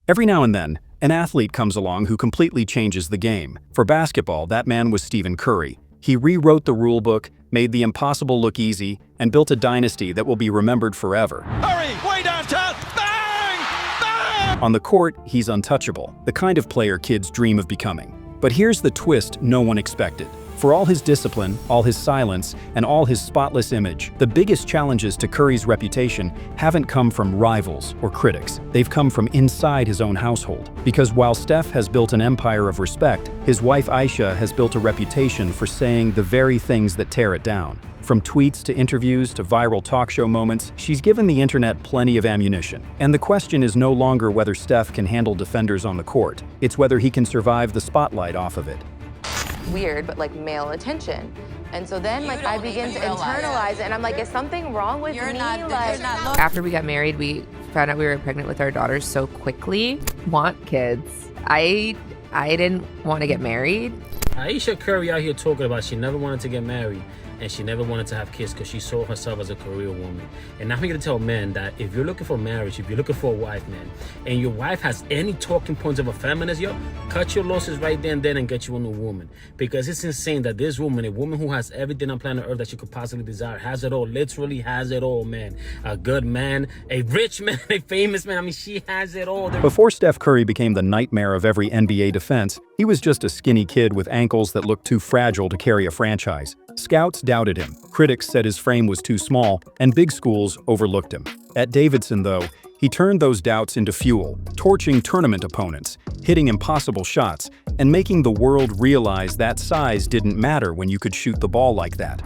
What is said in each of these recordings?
Every now and then, an athlete comes along who completely changes the game. For basketball, that man was Stephen Curry. He rewrote the rulebook, made the impossible look easy, and built a dynasty that will be remembered forever. Curry, way downtown, bang! Bang! On the court, he's untouchable, the kind of player kids dream of becoming. But here's the twist no one expected. For all his discipline, all his silence, and all his spotless image, the biggest challenges to Curry's reputation haven't come from rivals or critics. They've come from inside his own household. Because while Steph has built an empire of respect, his wife Aisha has built a reputation for saying the very things that tear it down. From tweets to interviews to viral talk show moments, she's given the internet plenty of ammunition. And the question is no longer whether Steph can handle defenders on the court. It's whether he can survive the spotlight off of it. Weird, but like male attention. And so then like I begin to internalize it and I'm like, is something wrong with me? After we got married, we found out we were pregnant with our daughters so quickly. Want kids. I didn't want to get married. Aisha Curry out here talking about she never wanted to get married and she never wanted to have kids because she saw herself as a career woman. And I'm here to tell men that if you're looking for marriage, if you're looking for a wife, man, and your wife has any talking points of a feminist, yo, cut your losses right there and then and get you a new woman. Because it's insane that this woman, a woman who has everything on planet Earth that she could possibly desire, has it all, literally has it all, man. A good man, a rich man, a famous man. I mean, she has it all. Before Steph Curry became the nightmare of every NBA defense, he was just a skinny kid with ankles that looked too fragile to carry a franchise. Scouts doubted him, critics said his frame was too small, and big schools overlooked him. At Davidson, though, he turned those doubts into fuel, torching tournament opponents, hitting impossible shots, and making the world realize that size didn't matter when you could shoot the ball like that.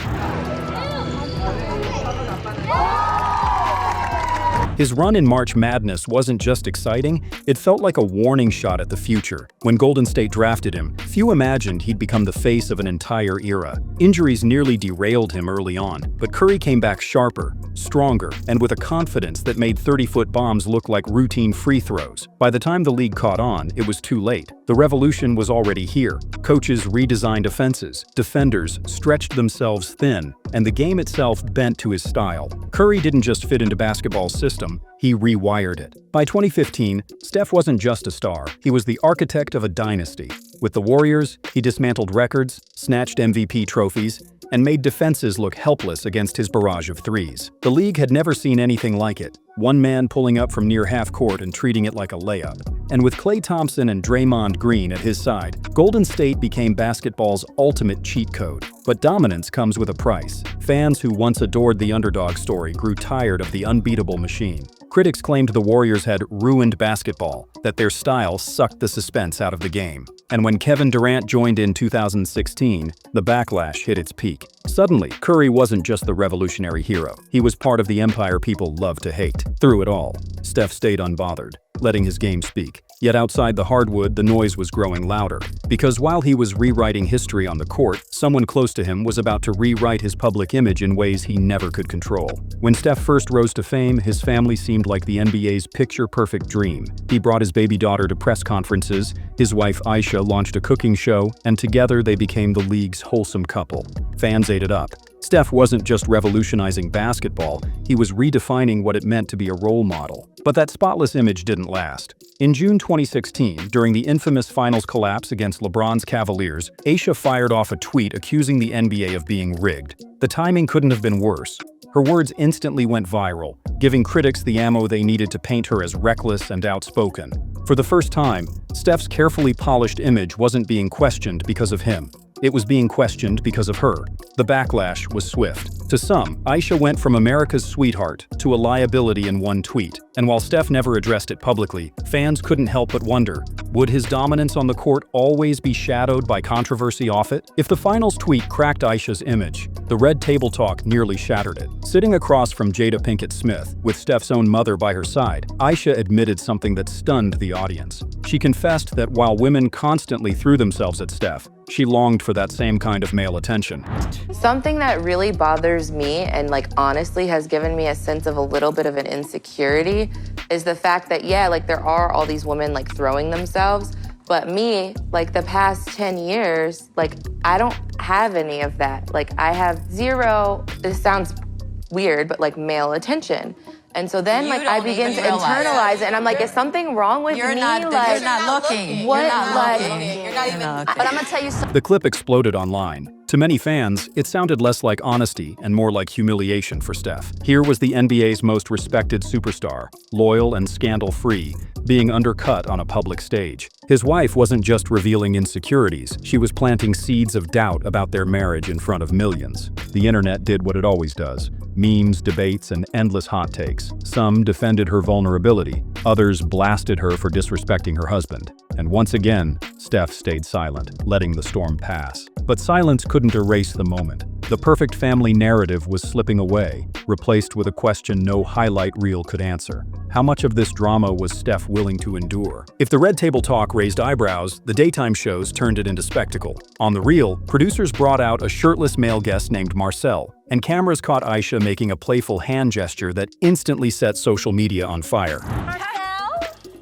His run in March Madness wasn't just exciting, it felt like a warning shot at the future. When Golden State drafted him, few imagined he'd become the face of an entire era. Injuries nearly derailed him early on, but Curry came back sharper, stronger, and with a confidence that made 30-foot bombs look like routine free throws. By the time the league caught on, it was too late. The revolution was already here. Coaches redesigned offenses, defenders stretched themselves thin, and the game itself bent to his style. Curry didn't just fit into basketball's system, he rewired it. By 2015, Steph wasn't just a star, he was the architect of a dynasty. With the Warriors, he dismantled records, snatched MVP trophies, and made defenses look helpless against his barrage of threes. The league had never seen anything like it. One man pulling up from near half court and treating it like a layup. And with Klay Thompson and Draymond Green at his side, Golden State became basketball's ultimate cheat code. But dominance comes with a price. Fans who once adored the underdog story grew tired of the unbeatable machine. Critics claimed the Warriors had ruined basketball, that their style sucked the suspense out of the game. And when Kevin Durant joined in 2016, the backlash hit its peak. Suddenly, Curry wasn't just the revolutionary hero. He was part of the empire people loved to hate. Through it all, Steph stayed unbothered, letting his game speak. Yet outside the hardwood, the noise was growing louder. Because while he was rewriting history on the court, someone close to him was about to rewrite his public image in ways he never could control. When Steph first rose to fame, his family seemed like the NBA's picture-perfect dream. He brought his baby daughter to press conferences, his wife Aisha launched a cooking show, and together they became the league's wholesome couple. Fans ate it up. Steph wasn't just revolutionizing basketball, he was redefining what it meant to be a role model. But that spotless image didn't last. In June 2016, during the infamous finals collapse against LeBron's Cavaliers, Aisha fired off a tweet accusing the NBA of being rigged. The timing couldn't have been worse. Her words instantly went viral, giving critics the ammo they needed to paint her as reckless and outspoken. For the first time, Steph's carefully polished image wasn't being questioned because of him. It was being questioned because of her. The backlash was swift. To some, Aisha went from America's sweetheart to a liability in one tweet. And while Steph never addressed it publicly, fans couldn't help but wonder, would his dominance on the court always be shadowed by controversy off it? If the finals tweet cracked Aisha's image, the red table talk nearly shattered it. Sitting across from Jada Pinkett Smith, with Steph's own mother by her side, Aisha admitted something that stunned the audience. She confessed that while women constantly threw themselves at Steph, she longed for that same kind of male attention. Something that really bothers me and like honestly has given me a sense of a little bit of an insecurity is the fact that, yeah, like there are all these women like throwing themselves, but me, like the past 10 years, like I don't have any of that. Like I have zero, this sounds weird, but like male attention. And so then, You like, I don't begin even to realize internalize it, and I'm like, is something wrong with You're me? not like, you're not looking. what, You're not like- looking. You're not even. But I'm gonna tell you something. The clip exploded online. To many fans, it sounded less like honesty and more like humiliation for Steph. Here was the NBA's most respected superstar, loyal and scandal-free, being undercut on a public stage. His wife wasn't just revealing insecurities, she was planting seeds of doubt about their marriage in front of millions. The internet did what it always does. Memes, debates, and endless hot takes. Some defended her vulnerability, others blasted her for disrespecting her husband. And once again, Steph stayed silent, letting the storm pass. But silence couldn't erase the moment. The perfect family narrative was slipping away, replaced with a question no highlight reel could answer. How much of this drama was Steph willing to endure? If the Red Table Talk raised eyebrows, the daytime shows turned it into spectacle. On The Real, producers brought out a shirtless male guest named Marcel, and cameras caught Aisha making a playful hand gesture that instantly set social media on fire.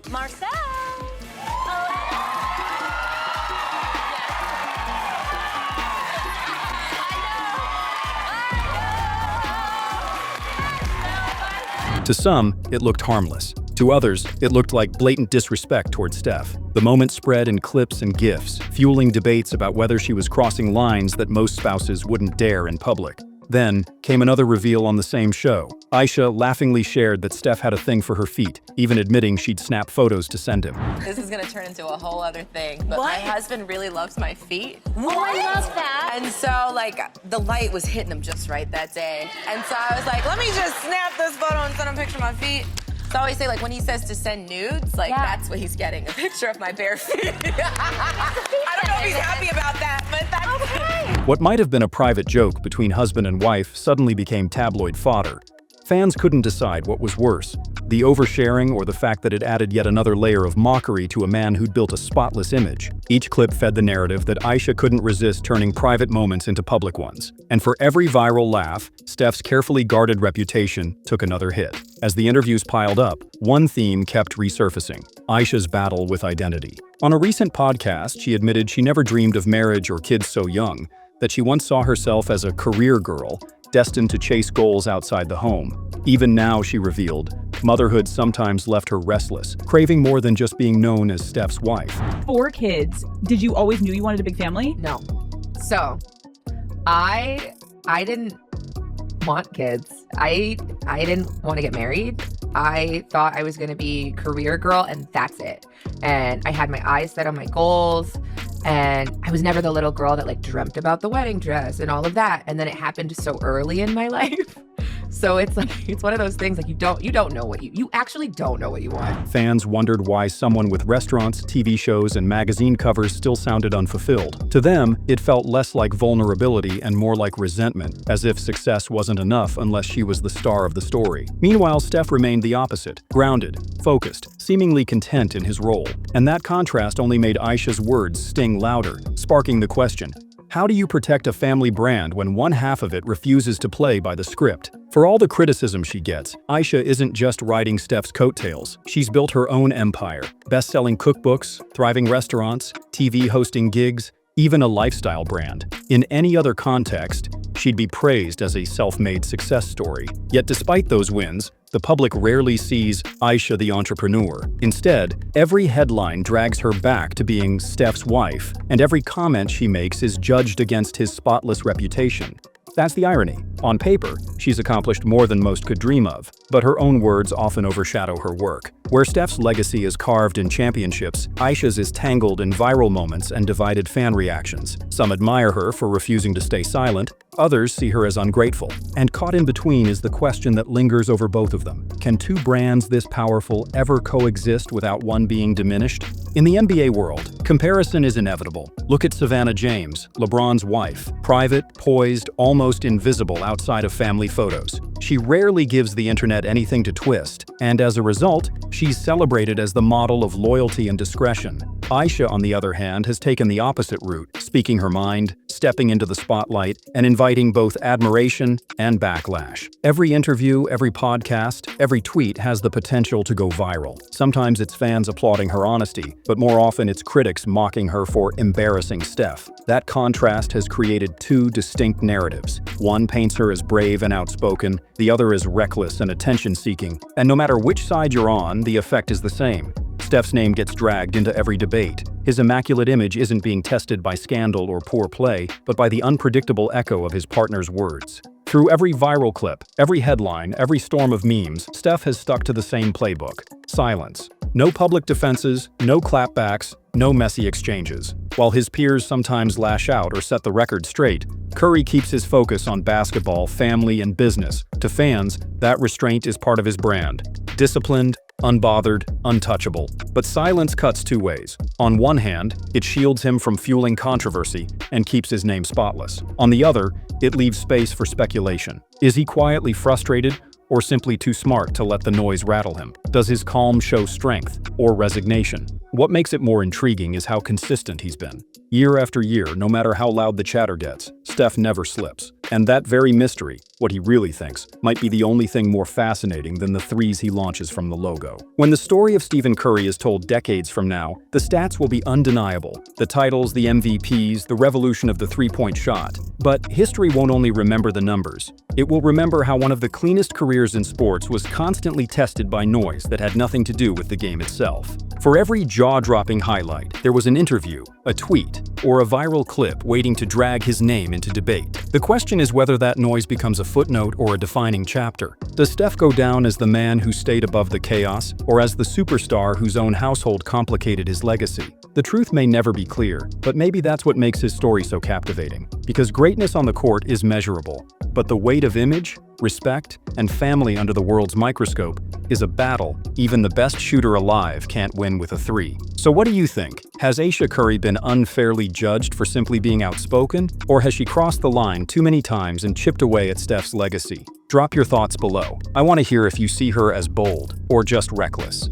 Marcel. To some, it looked harmless. To others, it looked like blatant disrespect toward Steph. The moment spread in clips and GIFs, fueling debates about whether she was crossing lines that most spouses wouldn't dare in public. Then came another reveal on the same show. Aisha laughingly shared that Steph had a thing for her feet, even admitting she'd snap photos to send him. This is gonna turn into a whole other thing, but What? my husband really loves my feet. Oh, I love that. And so, like, the light was hitting him just right that day. And so I was like, let me just snap this photo and send him a picture of my feet. So I always say, like, when he says to send nudes, like, that's what he's getting, a picture of my bare feet. I don't know if he's happy about that, but that's okay. What might have been a private joke between husband and wife suddenly became tabloid fodder. Fans couldn't decide what was worse, the oversharing or the fact that it added yet another layer of mockery to a man who'd built a spotless image. Each clip fed the narrative that Aisha couldn't resist turning private moments into public ones. And for every viral laugh, Steph's carefully guarded reputation took another hit. As the interviews piled up, one theme kept resurfacing: Aisha's battle with identity. On a recent podcast, she admitted she never dreamed of marriage or kids so young, that she once saw herself as a career girl, destined to chase goals outside the home. Even now, she revealed, motherhood sometimes left her restless, craving more than just being known as Steph's wife. 4 kids. Did you always knew you wanted a big family? No. So, I didn't want kids. I didn't want to get married. I thought I was going to be career girl and that's it. And I had my eyes set on my goals. And I was never the little girl that like dreamt about the wedding dress and all of that. And then it happened so early in my life. So it's like, it's one of those things like you don't know what you actually don't know what you want. Fans wondered why someone with restaurants, TV shows, and magazine covers still sounded unfulfilled. To them, it felt less like vulnerability and more like resentment, as if success wasn't enough unless she was the star of the story. Meanwhile, Steph remained the opposite: grounded, focused, seemingly content in his role. And that contrast only made Aisha's words sting louder, sparking the question: how do you protect a family brand when one half of it refuses to play by the script? For all the criticism she gets, Aisha isn't just riding Steph's coattails. She's built her own empire: best-selling cookbooks, thriving restaurants, TV hosting gigs, even a lifestyle brand. In any other context, she'd be praised as a self-made success story. Yet despite those wins, the public rarely sees Aisha the entrepreneur. Instead, every headline drags her back to being Steph's wife, and every comment she makes is judged against his spotless reputation. That's the irony. On paper, she's accomplished more than most could dream of, but her own words often overshadow her work. Where Steph's legacy is carved in championships, Aisha's is tangled in viral moments and divided fan reactions. Some admire her for refusing to stay silent, others see her as ungrateful. And caught in between is the question that lingers over both of them. Can two brands this powerful ever coexist without one being diminished? In the NBA world, comparison is inevitable. Look at Savannah James, LeBron's wife. Private, poised, almost invisible outside of family photos. She rarely gives the internet anything to twist, and as a result, she's celebrated as the model of loyalty and discretion. Aisha, on the other hand, has taken the opposite route, speaking her mind, stepping into the spotlight and inviting both admiration and backlash. Every interview, every podcast, every tweet has the potential to go viral. Sometimes it's fans applauding her honesty, but more often it's critics mocking her for embarrassing Steph. That contrast has created two distinct narratives. One paints her as brave and outspoken, the other as reckless and attention-seeking. And no matter which side you're on, the effect is the same. Steph's name gets dragged into every debate. His immaculate image isn't being tested by scandal or poor play, but by the unpredictable echo of his partner's words. Through every viral clip, every headline, every storm of memes, Steph has stuck to the same playbook: silence. No public defenses, no clapbacks, no messy exchanges. While his peers sometimes lash out or set the record straight, Curry keeps his focus on basketball, family, and business. To fans, that restraint is part of his brand. Disciplined, unbothered, untouchable. But silence cuts two ways. On one hand, it shields him from fueling controversy and keeps his name spotless. On the other, it leaves space for speculation. Is he quietly frustrated, or simply too smart to let the noise rattle him? Does his calm show strength or resignation? What makes it more intriguing is how consistent he's been. Year after year, no matter how loud the chatter gets, Steph never slips. And that very mystery, what he really thinks, might be the only thing more fascinating than the threes he launches from the logo. When the story of Stephen Curry is told decades from now, the stats will be undeniable. The titles, the MVPs, the revolution of the three-point shot. But history won't only remember the numbers. It will remember how one of the cleanest careers in sports was constantly tested by noise that had nothing to do with the game itself. For every jaw-dropping highlight, there was an interview, a tweet, or a viral clip waiting to drag his name into debate. The question is whether that noise becomes a footnote or a defining chapter. Does Steph go down as the man who stayed above the chaos, or as the superstar whose own household complicated his legacy? The truth may never be clear, but maybe that's what makes his story so captivating. Because greatness on the court is measurable, but the weight of image, respect, and family under the world's microscope is a battle even the best shooter alive can't win with a three. So what do you think? Has Ayesha Curry been unfairly judged for simply being outspoken? Or has she crossed the line too many times and chipped away at Steph's legacy? Drop your thoughts below. I want to hear if you see her as bold or just reckless.